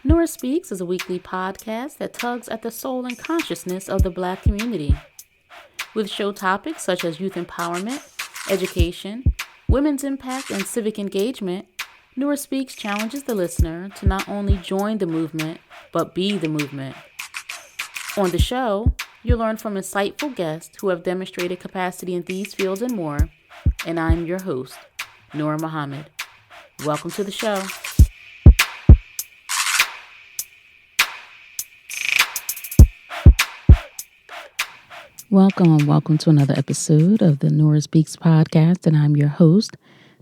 Nora Speaks is a weekly podcast that tugs at the soul and consciousness of the Black community. With show topics such as youth empowerment, education, women's impact, and civic engagement, Nora Speaks challenges the listener to not only join the movement, but be the movement. On the show, you'll learn from insightful guests who have demonstrated capacity in these fields and more, and I'm your host, Nora Muhammad. Welcome to the show. Welcome to another episode of the Nora Speaks podcast, and I'm your host,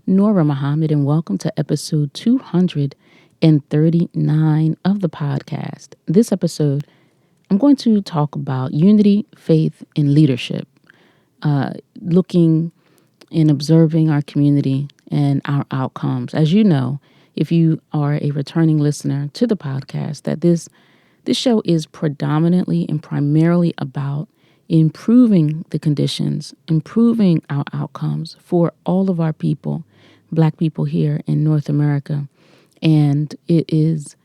Nora Muhammad, and welcome to episode 239 of the podcast. This episode, I'm going to talk about unity, faith, and leadership, looking and observing our community and our outcomes. As you know, if you are a returning listener to the podcast, that this show is predominantly and primarily about improving the conditions, improving our outcomes for all of our people, Black people here in North America. And it is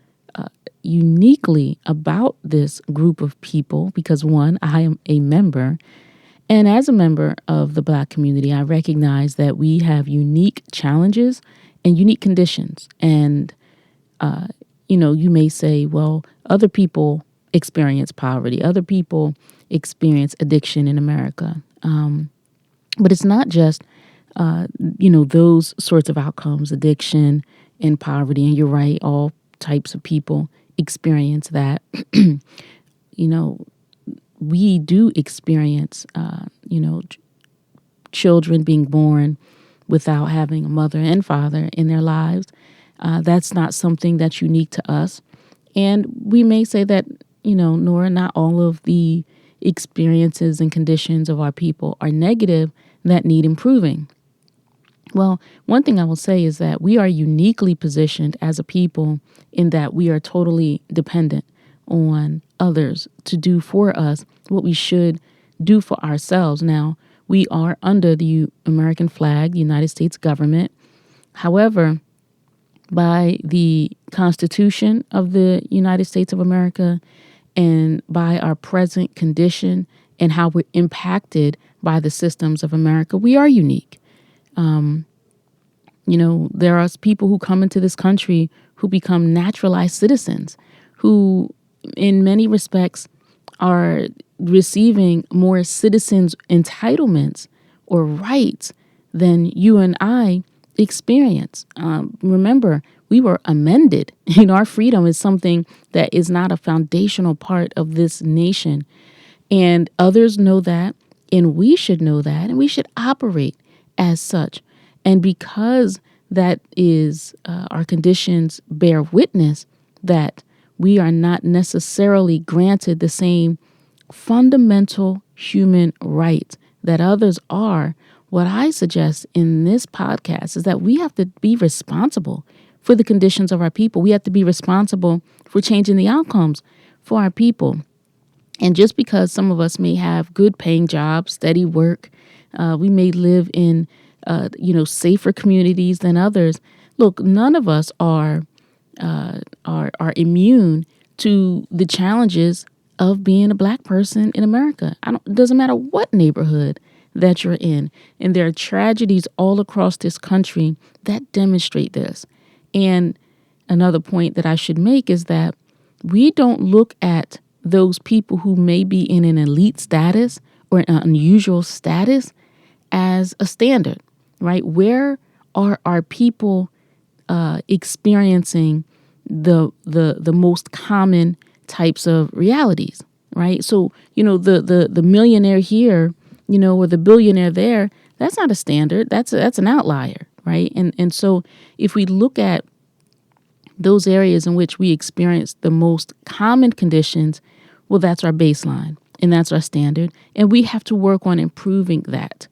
uniquely about this group of people because, one, I am a member. And as a member of the Black community, I recognize that we have unique challenges and unique conditions. And, you may say, well, other people experience poverty. Other people experience addiction in America. But it's not just, those sorts of outcomes, addiction and poverty. And you're right, all types of people experience that. We do experience, children being born without having a mother and father in their lives. That's not something that's unique to us. And we may say that, Nora, not all of the experiences and conditions of our people are negative that need improving. Well, one thing I will say is that we are uniquely positioned as a people in that we are totally dependent on others to do for us what we should do for ourselves. Now, we are under the American flag, the United States government. However, by the Constitution of the United States of America and by our present condition and how we're impacted by the systems of America, we are unique. There are people who come into this country who become naturalized citizens, who in many respects are receiving more citizens' entitlements or rights than you and I experience. Remember, we were amended. Our freedom is something that is not a foundational part of this nation. And others know that, and we should know that, and we should operate as such. And because that is our conditions bear witness that we are not necessarily granted the same fundamental human rights that others are, what I suggest in this podcast is that we have to be responsible for the conditions of our people. We have to be responsible for changing the outcomes for our people. And just because some of us may have good paying jobs, steady work, we may live in, safer communities than others. Look, none of us are immune to the challenges of being a Black person in America. It doesn't matter what neighborhood that you're in. And there are tragedies all across this country that demonstrate this. And another point that I should make is that we don't look at those people who may be in an elite status or an unusual status as a standard, right? Where are our people experiencing the most common types of realities, right? So, the millionaire here, or the billionaire there, that's not a standard. That's an outlier, right? And so if we look at those areas in which we experience the most common conditions, well, that's our baseline and that's our standard. And we have to work on improving that.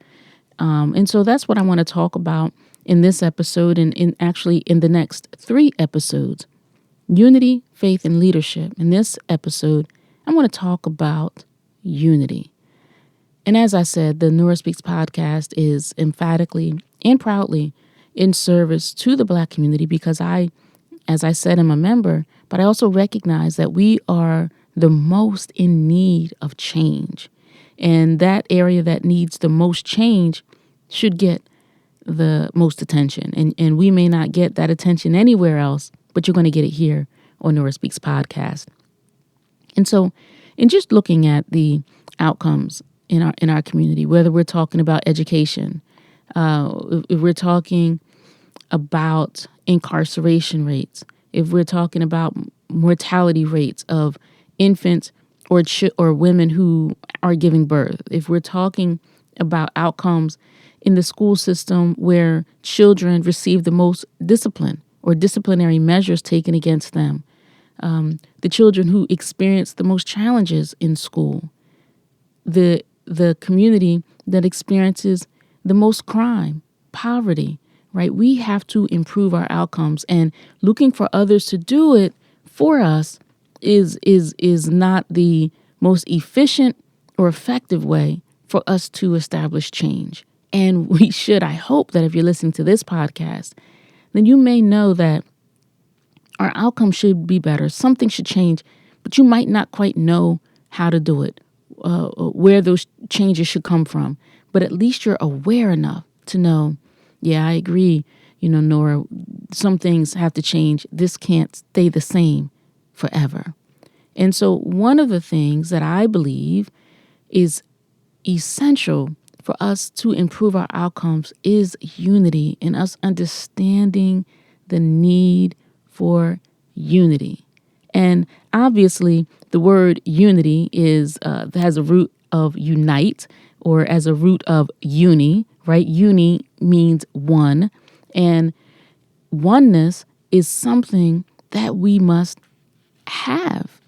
And so that's what I want to talk about in this episode and actually in the next 3 episodes. Unity, faith, and leadership. In this episode, I want to talk about unity. And as I said, the Nora Speaks podcast is emphatically and proudly in service to the Black community because I as I said, I'm a member, but I also recognize that we are the most in need of change. And that area that needs the most change should get the most attention. And we may not get that attention anywhere else, but you're going to get it here on Nora Speaks podcast. And so in just looking at the outcomes in our community, whether we're talking about education, if we're talking about incarceration rates, if we're talking about mortality rates of infants or women who are giving birth, if we're talking about outcomes in the school system where children receive the most discipline or disciplinary measures taken against them, the children who experience the most challenges in school, the community that experiences the most crime, poverty, right? We have to improve our outcomes, and looking for others to do it for us is not the most efficient or effective way for us to establish change. And we should, I hope that if you're listening to this podcast, then you may know that our outcome should be better. Something should change, but you might not quite know how to do it, where those changes should come from. But at least you're aware enough to know, yeah, I agree, Nora, some things have to change. This can't stay the same forever. And so one of the things that I believe is essential for us to improve our outcomes is unity, and us understanding the need for unity. And obviously, the word unity has a root of unite, or as a root of uni, right? Uni means one, and oneness is something that we must have.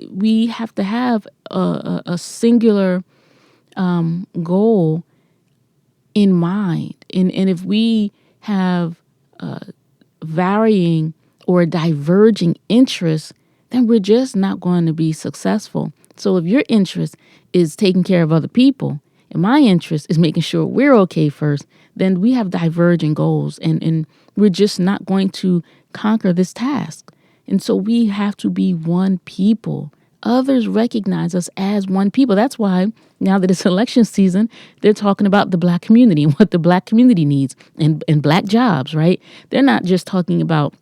We have to have a singular goal in mind. And if we have varying or diverging interests, then we're just not going to be successful. So if your interest is taking care of other people, and my interest is making sure we're okay first, then we have diverging goals, and we're just not going to conquer this task. And so we have to be one people. Others recognize us as one people. That's why now that it's election season, they're talking about the Black community and what the Black community needs, and Black jobs, right? They're not just talking about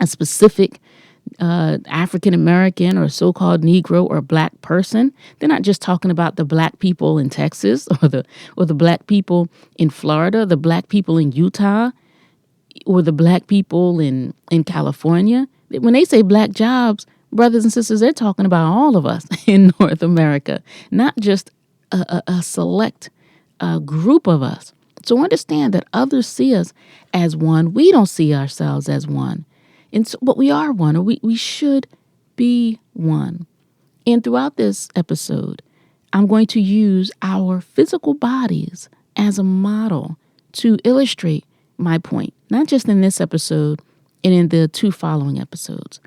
a specific African American or so-called Negro or Black person. They're not just talking about the Black people in Texas or the Black people in Florida, the Black people in Utah, or the Black people in California. When they say Black jobs, brothers and sisters, they're talking about all of us in North America, not just a select group of us. So understand that others see us as one. We don't see ourselves as one. And so, but we are one, or we should be one. And throughout this episode, I'm going to use our physical bodies as a model to illustrate my point, not just in this episode and in the 2 following episodes.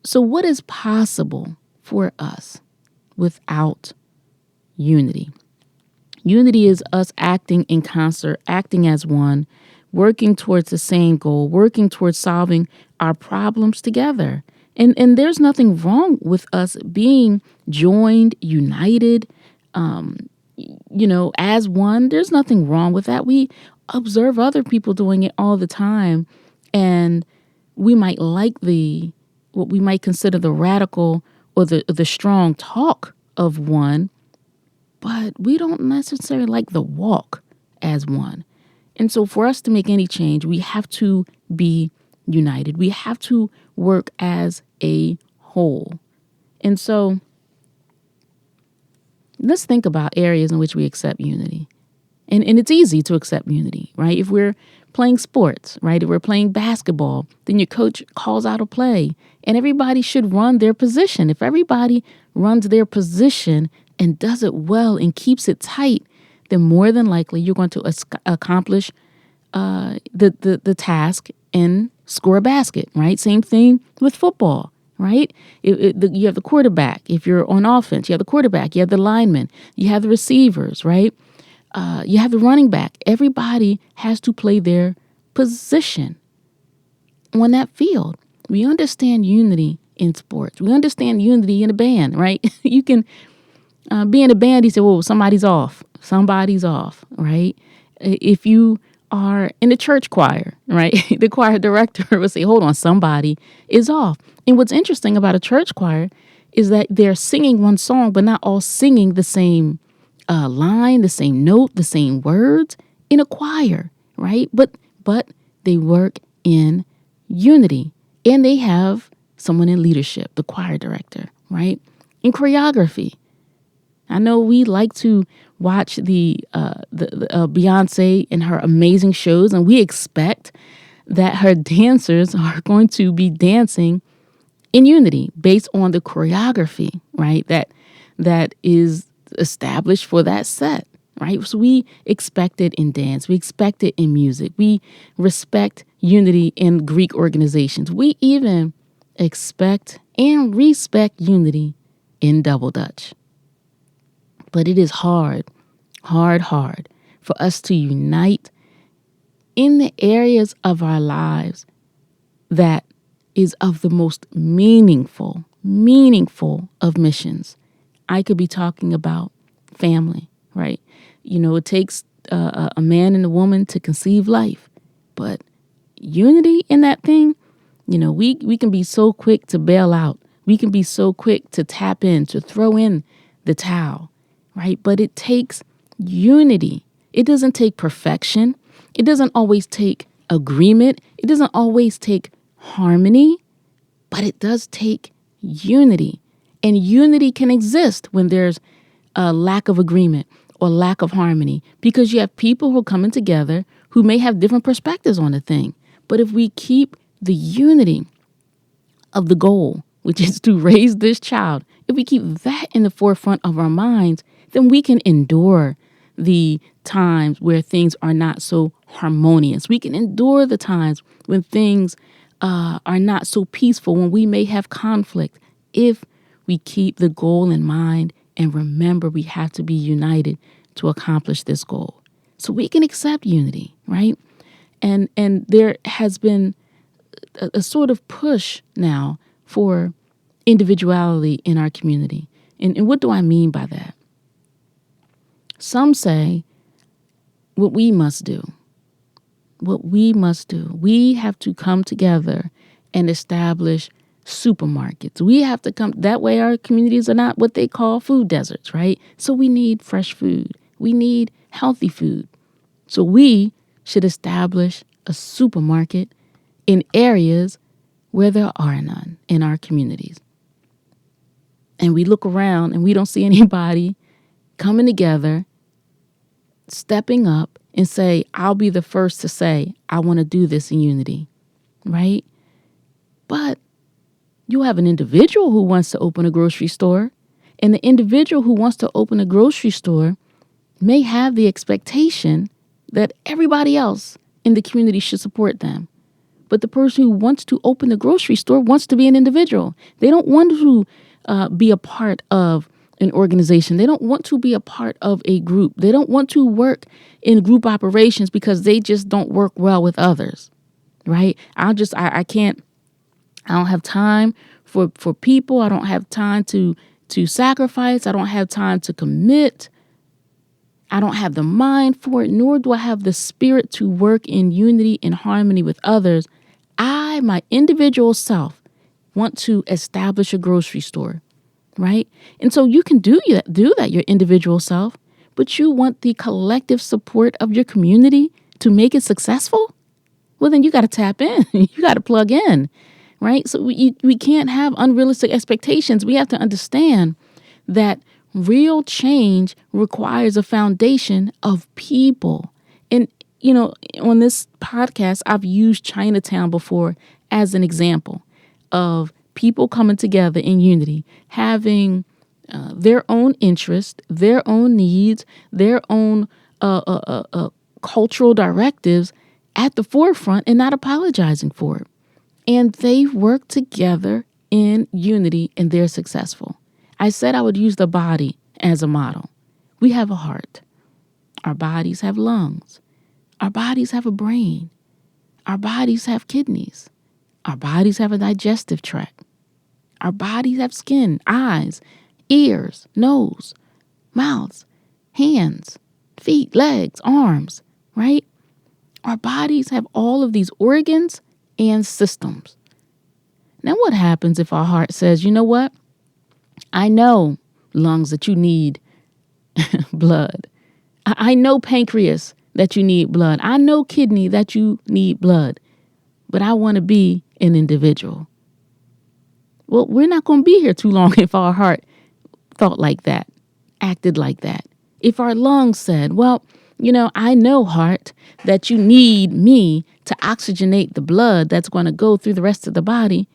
So what is possible for us without unity? Unity is us acting in concert, acting as one, working towards the same goal, working towards solving our problems together. And there's nothing wrong with us being joined, united, as one. There's nothing wrong with that. We observe other people doing it all the time, and we might like what we might consider the radical or the strong talk of one, but we don't necessarily like the walk as one. And so for us to make any change, we have to be united. We have to work as a whole. And so let's think about areas in which we accept unity. And it's easy to accept unity, right? If we're playing sports, right? If we're playing basketball, then your coach calls out a play, and everybody should run their position. If everybody runs their position and does it well and keeps it tight, then more than likely you're going to accomplish the task and score a basket, right? Same thing with football, right? You have the quarterback. If you're on offense, you have the quarterback, you have the lineman, you have the receivers, right? You have the running back. Everybody has to play their position. on that field. We understand unity in sports. We understand unity in a band, right? You can be in a band. You say, well, somebody's off. Somebody's off, right? If you are in the church choir, right? The choir director will say, hold on, somebody is off. And what's interesting about a church choir is that they're singing one song, but not all singing the same line, the same note, the same words in a choir, right? But they work in unity, and they have someone in leadership, the choir director, right? In choreography, I know we like to watch the Beyonce and her amazing shows, and we expect that her dancers are going to be dancing in unity based on the choreography, right? That is established for that set, right? So we expect it in dance. We expect it in music. We respect unity in Greek organizations. We even expect and respect unity in Double Dutch. But it is hard for us to unite in the areas of our lives that is of the most meaningful of missions. I could be talking about family, right? It takes a man and a woman to conceive life, but unity in that thing, we can be so quick to bail out. We can be so quick to tap in, to throw in the towel, right? But it takes unity. It doesn't take perfection. It doesn't always take agreement. It doesn't always take harmony, but it does take unity. And unity can exist when there's a lack of agreement or lack of harmony, because you have people who are coming together who may have different perspectives on the thing. But if we keep the unity of the goal, which is to raise this child, if we keep that in the forefront of our minds, then we can endure the times where things are not so harmonious. We can endure the times when things are not so peaceful, when we may have conflict, if we keep the goal in mind and remember we have to be united to accomplish this goal. So we can accept unity, right? And there has been a sort of push now for individuality in our community. And what do I mean by that? Some say what we must do. We have to come together and establish supermarkets. We have to come, that way our communities are not what they call food deserts, right? So we need fresh food. We need healthy food. So we should establish a supermarket in areas where there are none in our communities. And we look around and we don't see anybody coming together, stepping up and say, I'll be the first to say, I want to do this in unity, right? But you have an individual who wants to open a grocery store, and the individual who wants to open a grocery store may have the expectation that everybody else in the community should support them. But the person who wants to open the grocery store wants to be an individual. They don't want to be a part of an organization. They don't want to be a part of a group. They don't want to work in group operations because they just don't work well with others, right? I don't have time for people. I don't have time to sacrifice. I don't have time to commit. I don't have the mind for it, nor do I have the spirit to work in unity and harmony with others. I, my individual self, want to establish a grocery store, right? And so you can do that, your individual self, but you want the collective support of your community to make it successful? Well, then you got to tap in. You got to plug in, right? So we can't have unrealistic expectations. We have to understand that real change requires a foundation of people. And, on this podcast, I've used Chinatown before as an example of people coming together in unity, having their own interests, their own needs, their own cultural directives at the forefront and not apologizing for it. And they work together in unity and they're successful. I said I would use the body as a model. We have a heart. Our bodies have lungs. Our bodies have a brain. Our bodies have kidneys. Our bodies have a digestive tract. Our bodies have skin, eyes, ears, nose, mouths, hands, feet, legs, arms, right? Our bodies have all of these organs and systems. Now, what happens if our heart says, you know what? I know, lungs, that you need blood. I know, pancreas, that you need blood. I know, kidney, that you need blood. But I want to be an individual. Well, we're not going to be here too long if our heart thought like that, acted like that. If our lungs said, well, I know, heart, that you need me to oxygenate the blood that's going to go through the rest of the body,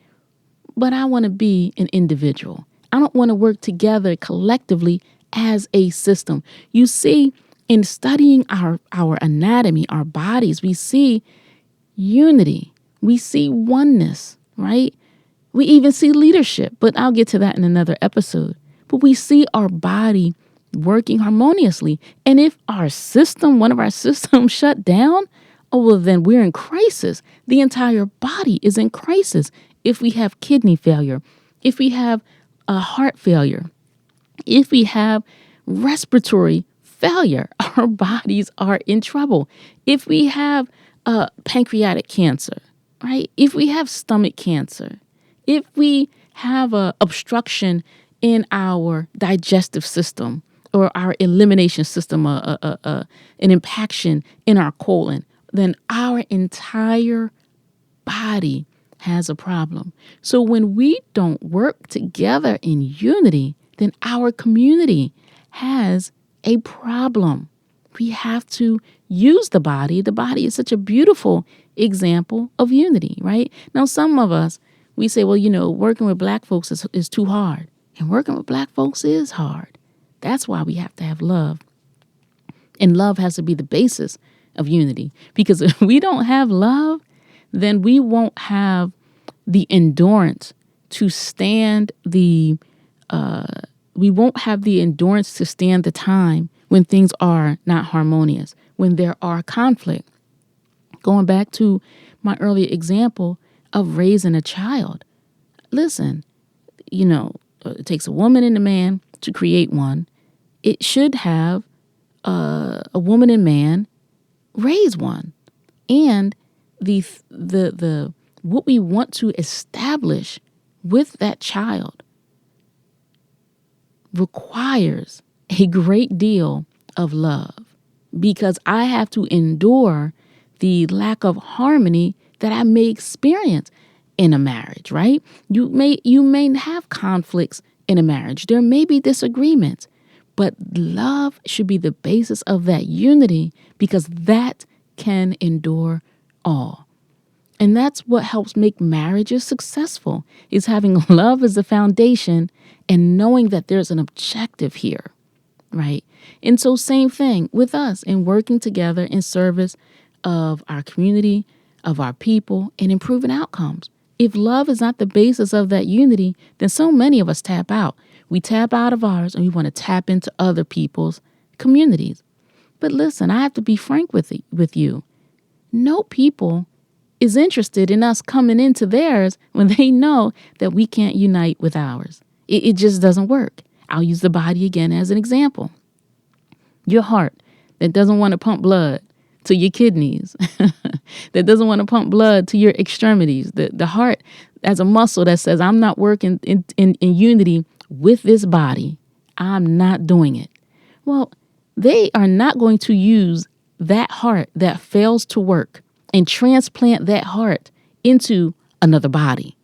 but I want to be an individual. I don't want to work together collectively as a system. You see, in studying our anatomy, our bodies, we see unity. We see oneness, right? We even see leadership, but I'll get to that in another episode. But we see our body working harmoniously. And if one of our systems shut down, well, then we're in crisis. The entire body is in crisis. If we have kidney failure, if we have a heart failure, if we have respiratory failure, our bodies are in trouble. If we have pancreatic cancer, right? If we have stomach cancer, if we have a obstruction in our digestive system or our elimination system, an impaction in our colon, then our entire body has a problem. So when we don't work together in unity, then our community has a problem. We have to use the body. The body is such a beautiful example of unity, right? Now, some of us, we say, well, working with black folks is too hard. And working with black folks is hard. That's why we have to have love. And love has to be the basis of unity. Because if we don't have love, then we won't have the endurance to stand the time when things are not harmonious, when there are conflict. Going back to my earlier example of raising a child. Listen, it takes a woman and a man to create one. It should have a woman and man raise one. And the what we want to establish with that child requires a great deal of love, because I have to endure the lack of harmony that I may experience in a marriage, right? You may have conflicts in a marriage. There may be disagreements, but love should be the basis of that unity, because that can endure all. And that's what helps make marriages successful, is having love as the foundation and knowing that there's an objective here, right? And so same thing with us in working together in service of our community, of our people, and improving outcomes. If love is not the basis of that unity, then so many of us tap out. We tap out of ours and we want to tap into other people's communities. But listen, I have to be frank with you. No people is interested in us coming into theirs when they know that we can't unite with ours. It just doesn't work. I'll use the body again as an example. Your heart that doesn't want to pump blood to your kidneys, that doesn't want to pump blood to your extremities. The heart as a muscle that says, I'm not working in unity with this body. I'm not doing it. Well, they are not going to use that heart that fails to work and transplant that heart into another body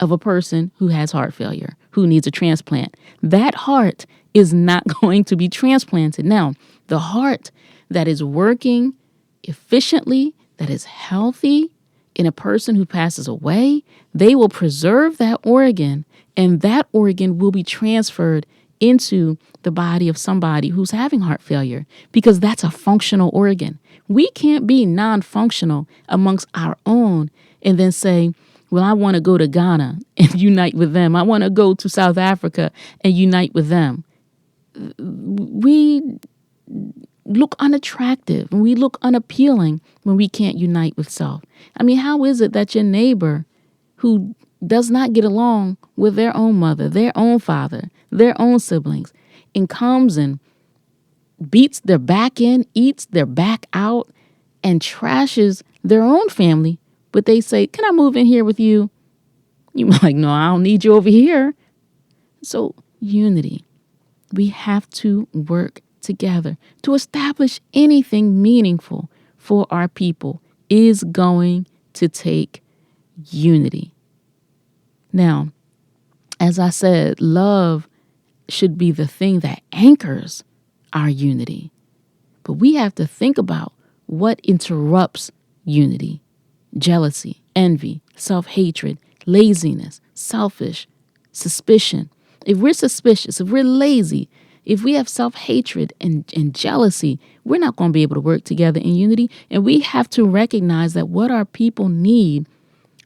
of a person who has heart failure, who needs a transplant. That heart is not going to be transplanted. Now, the heart that is working efficiently, that is healthy in a person who passes away, they will preserve that organ, and that organ will be transferred into the body of somebody who's having heart failure, because that's a functional organ. We can't be non-functional amongst our own and then say, well, I want to go to Ghana and unite with them. I want to go to South Africa and unite with them. look unattractive and we look unappealing when we can't unite with self. I mean, how is it that your neighbor who does not get along with their own mother, their own father, their own siblings, and comes and beats their back in, eats their back out, and trashes their own family, but they say, can I move in here with you? You're like, no, I don't need you over here. So unity. We have to work together to establish anything meaningful for our people is going to take unity. Now, as I said, love should be the thing that anchors our unity. But we have to think about what interrupts unity: jealousy, envy, self-hatred, laziness, selfish, suspicion. If we're suspicious, if we're lazy, if we have self-hatred and jealousy, we're not going to be able to work together in unity. And we have to recognize that what our people need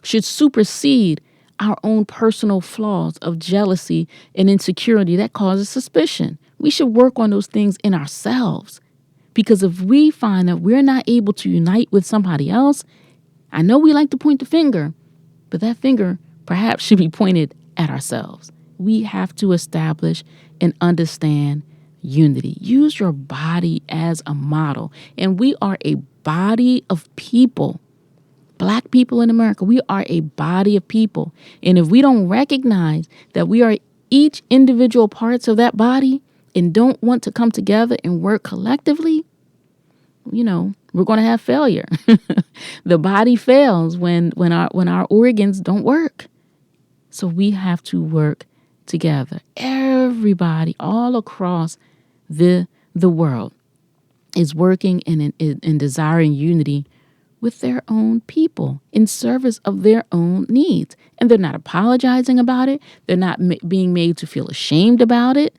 should supersede our own personal flaws of jealousy and insecurity that causes suspicion. We should work on those things in ourselves. Because if we find that we're not able to unite with somebody else, I know we like to point the finger, but that finger perhaps should be pointed at ourselves. We have to establish and understand unity. Use your body as a model. And we are a body of people. Black people in America, we are a body of people. And if we don't recognize that we are each individual parts of that body and don't want to come together and work collectively, we're going to have failure. The body fails when our organs don't work. So we have to work together. Everybody all across the world is working and desiring unity with their own people in service of their own needs. And they're not apologizing about it. They're not being made to feel ashamed about it,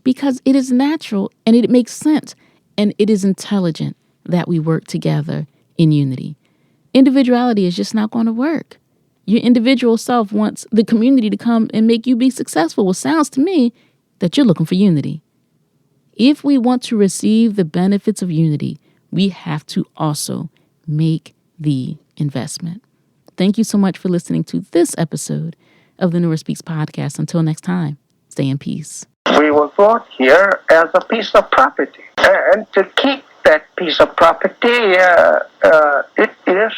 because it is natural and it makes sense and it is intelligent that we work together in unity. Individuality is just not going to work. Your individual self wants the community to come and make you be successful. Well, sounds to me that you're looking for unity. If we want to receive the benefits of unity, we have to also make the investment. Thank you so much for listening to this episode of the Nora Speaks podcast. Until next time, stay in peace. We were brought here as a piece of property. And to keep that piece of property, it is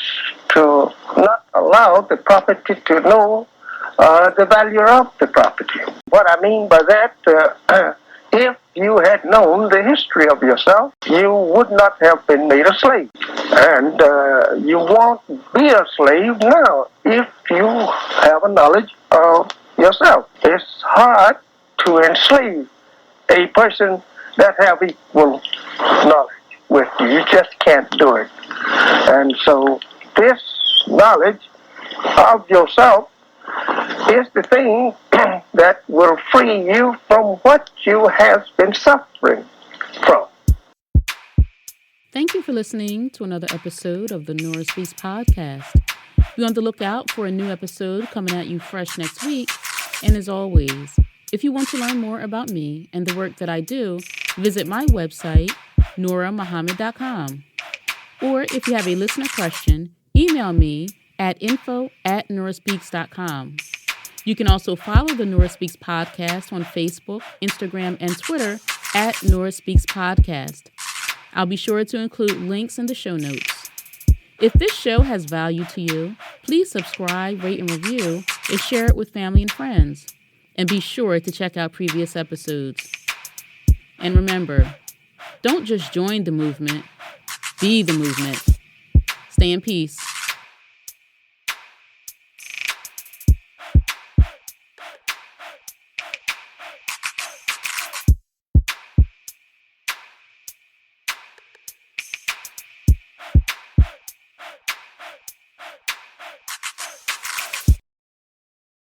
to not allow the property to know the value of the property. What I mean by that, if you had known the history of yourself, you would not have been made a slave. And you won't be a slave now if you have a knowledge of yourself. It's hard to enslave a person that have equal knowledge with you. You just can't do it. And so this knowledge of yourself is the thing that will free you from what you have been suffering from. Thank you for listening to another episode of the Nora Speaks podcast. Be on the lookout for a new episode coming at you fresh next week. And as always, if you want to learn more about me and the work that I do, visit my website, norahmuhammad.com. Or if you have a listener question, email me at info@norahspeaks.com. You can also follow the Nora Speaks podcast on Facebook, Instagram, and Twitter at Nora Speaks Podcast. I'll be sure to include links in the show notes. If this show has value to you, please subscribe, rate, and review, and share it with family and friends. And be sure to check out previous episodes. And remember, don't just join the movement, be the movement. Stay in peace.